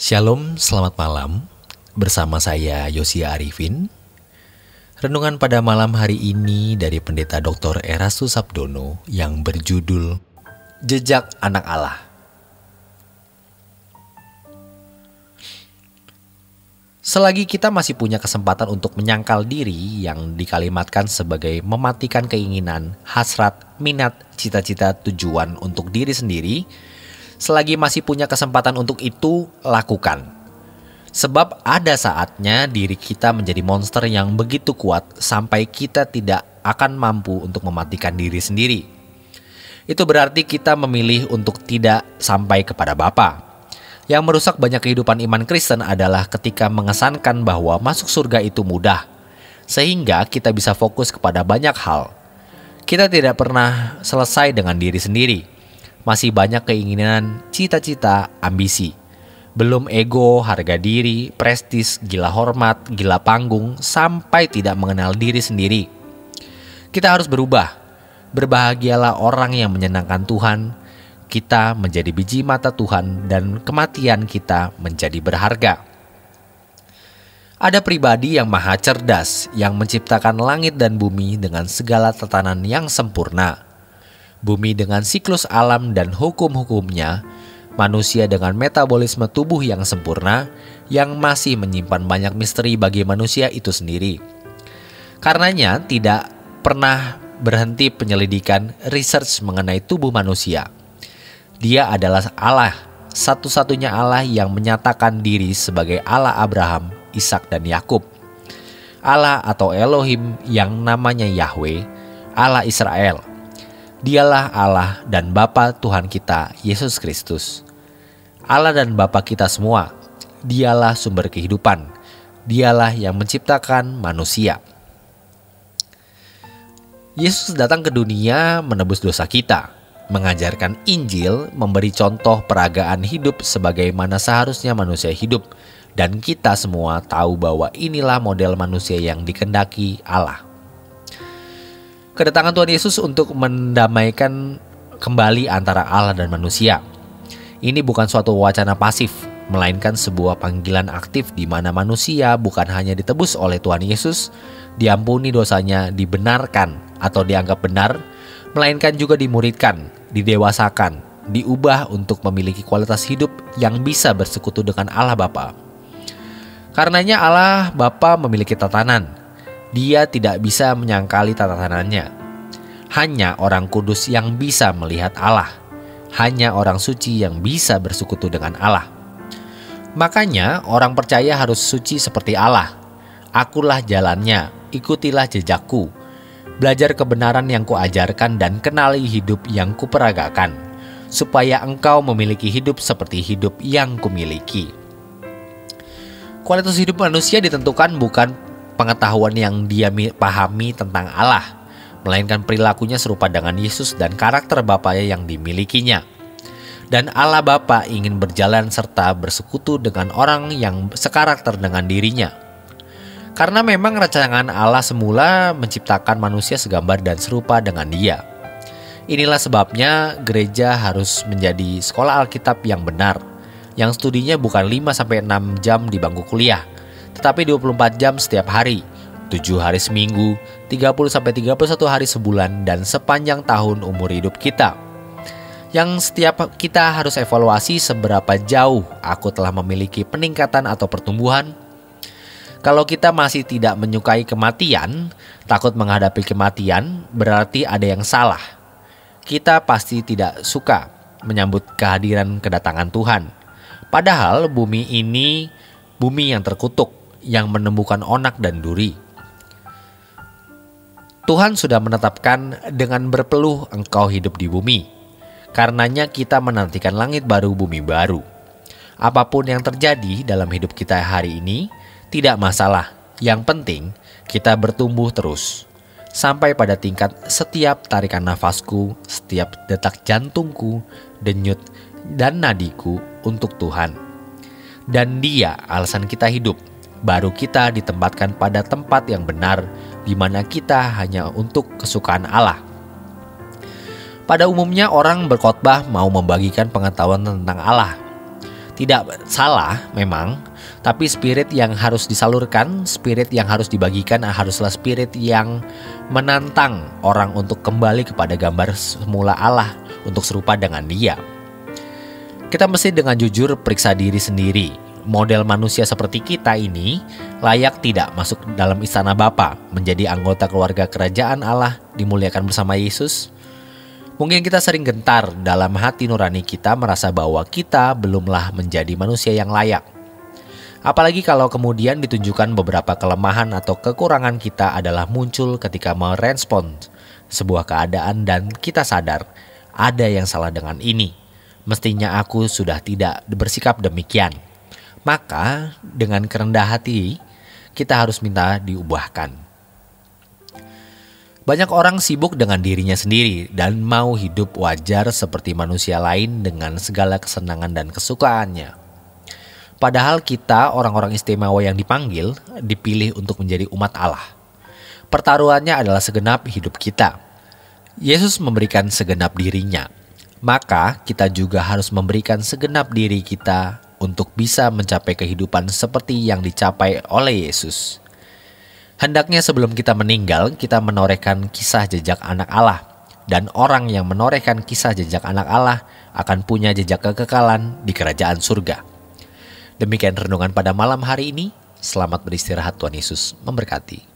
Shalom, selamat malam. Bersama saya Yosia Arifin. Renungan pada malam hari ini dari Pendeta Dr. Erastus Sabdono yang berjudul Jejak Anak Allah. Selagi kita masih punya kesempatan untuk menyangkal diri yang dikalimatkan sebagai mematikan keinginan, hasrat, minat, cita-cita, tujuan untuk diri sendiri, selagi masih punya kesempatan untuk itu, lakukan. Sebab ada saatnya diri kita menjadi monster yang begitu kuat sampai kita tidak akan mampu untuk mematikan diri sendiri. Itu berarti kita memilih untuk tidak sampai kepada Bapa. Yang merusak banyak kehidupan iman Kristen adalah ketika mengesankan bahwa masuk surga itu mudah, sehingga kita bisa fokus kepada banyak hal. Kita tidak pernah selesai dengan diri sendiri. Masih banyak keinginan, cita-cita, ambisi. Belum ego, harga diri, prestis, gila hormat, gila panggung, sampai tidak mengenal diri sendiri. Kita harus berubah. Berbahagialah orang yang menyenangkan Tuhan. Kita menjadi biji mata Tuhan dan kematian kita menjadi berharga. Ada pribadi yang maha cerdas yang menciptakan langit dan bumi dengan segala tatanan yang sempurna. Bumi dengan siklus alam dan hukum-hukumnya, manusia dengan metabolisme tubuh yang sempurna, yang masih menyimpan banyak misteri bagi manusia itu sendiri. Karenanya tidak pernah berhenti penyelidikan research mengenai tubuh manusia. Dia adalah Allah, satu-satunya Allah yang menyatakan diri sebagai Allah Abraham, Ishak dan Yakub. Allah atau Elohim yang namanya Yahweh, Allah Israel. Dialah Allah dan Bapa Tuhan kita, Yesus Kristus. Allah dan Bapa kita semua. Dialah sumber kehidupan. Dialah yang menciptakan manusia. Yesus datang ke dunia menebus dosa kita, mengajarkan Injil, memberi contoh peragaan hidup sebagaimana seharusnya manusia hidup. Dan kita semua tahu bahwa inilah model manusia yang dikehendaki Allah. Kedatangan Tuhan Yesus untuk mendamaikan kembali antara Allah dan manusia. Ini bukan suatu wacana pasif, melainkan sebuah panggilan aktif di mana manusia bukan hanya ditebus oleh Tuhan Yesus, diampuni dosanya, dibenarkan atau dianggap benar, melainkan juga dimuridkan, didewasakan, diubah untuk memiliki kualitas hidup yang bisa bersekutu dengan Allah Bapa. Karenanya Allah Bapa memiliki tatanan. Dia tidak bisa menyangkali tatanannya. Hanya orang kudus yang bisa melihat Allah. Hanya orang suci yang bisa bersekutu dengan Allah. Makanya orang percaya harus suci seperti Allah. Akulah jalannya, ikutilah jejakku. Belajar kebenaran yang kuajarkan dan kenali hidup yang kuperagakan, supaya engkau memiliki hidup seperti hidup yang kumiliki. Kualitas hidup manusia ditentukan bukan pengetahuan yang dia pahami tentang Allah, melainkan perilakunya serupa dengan Yesus dan karakter Bapanya yang dimilikinya. Dan Allah Bapa ingin berjalan serta bersekutu dengan orang yang sekarakter dengan dirinya. Karena memang rancangan Allah semula menciptakan manusia segambar dan serupa dengan Dia. Inilah sebabnya gereja harus menjadi sekolah Alkitab yang benar, yang studinya bukan 5-6 jam di bangku kuliah, tetapi 24 jam setiap hari, 7 hari seminggu, 30-31 hari sebulan, dan sepanjang tahun umur hidup kita. Yang setiap kita harus evaluasi seberapa jauh aku telah memiliki peningkatan atau pertumbuhan. Kalau kita masih tidak menyukai kematian, takut menghadapi kematian, berarti ada yang salah. Kita pasti tidak suka menyambut kehadiran kedatangan Tuhan. Padahal bumi ini bumi yang terkutuk, yang menemukan onak dan duri. Tuhan sudah menetapkan dengan berpeluh engkau hidup di bumi. Karenanya kita menantikan langit baru, bumi baru. Apapun yang terjadi dalam hidup kita hari ini tidak masalah. Yang penting kita bertumbuh terus. Sampai pada tingkat setiap tarikan nafasku, setiap detak jantungku, denyut dan nadiku untuk Tuhan. Dan Dia alasan kita hidup. Baru kita ditempatkan pada tempat yang benar, di mana kita hanya untuk kesukaan Allah. Pada umumnya orang berkhotbah mau membagikan pengetahuan tentang Allah. Tidak salah memang, tapi spirit yang harus disalurkan, spirit yang harus dibagikan haruslah spirit yang menantang orang untuk kembali kepada gambar semula Allah untuk serupa dengan Dia. Kita mesti dengan jujur periksa diri sendiri. Model manusia seperti kita ini layak tidak masuk dalam istana Bapa, menjadi anggota keluarga kerajaan Allah, dimuliakan bersama Yesus? Mungkin kita sering gentar dalam hati nurani kita merasa bahwa kita belumlah menjadi manusia yang layak. Apalagi kalau kemudian ditunjukkan beberapa kelemahan atau kekurangan kita adalah muncul ketika merespon sebuah keadaan dan kita sadar ada yang salah dengan ini. Mestinya aku sudah tidak bersikap demikian. Maka dengan kerendah hati kita harus minta diubahkan. Banyak orang sibuk dengan dirinya sendiri dan mau hidup wajar seperti manusia lain dengan segala kesenangan dan kesukaannya. Padahal kita orang-orang istimewa yang dipanggil, dipilih untuk menjadi umat Allah. Pertaruhannya adalah segenap hidup kita. Yesus memberikan segenap dirinya, maka kita juga harus memberikan segenap diri kita untuk bisa mencapai kehidupan seperti yang dicapai oleh Yesus. Hendaknya sebelum kita meninggal, kita menorehkan kisah jejak anak Allah. Dan orang yang menorehkan kisah jejak anak Allah akan punya jejak kekekalan di kerajaan surga. Demikian renungan pada malam hari ini. Selamat beristirahat, Tuhan Yesus memberkati.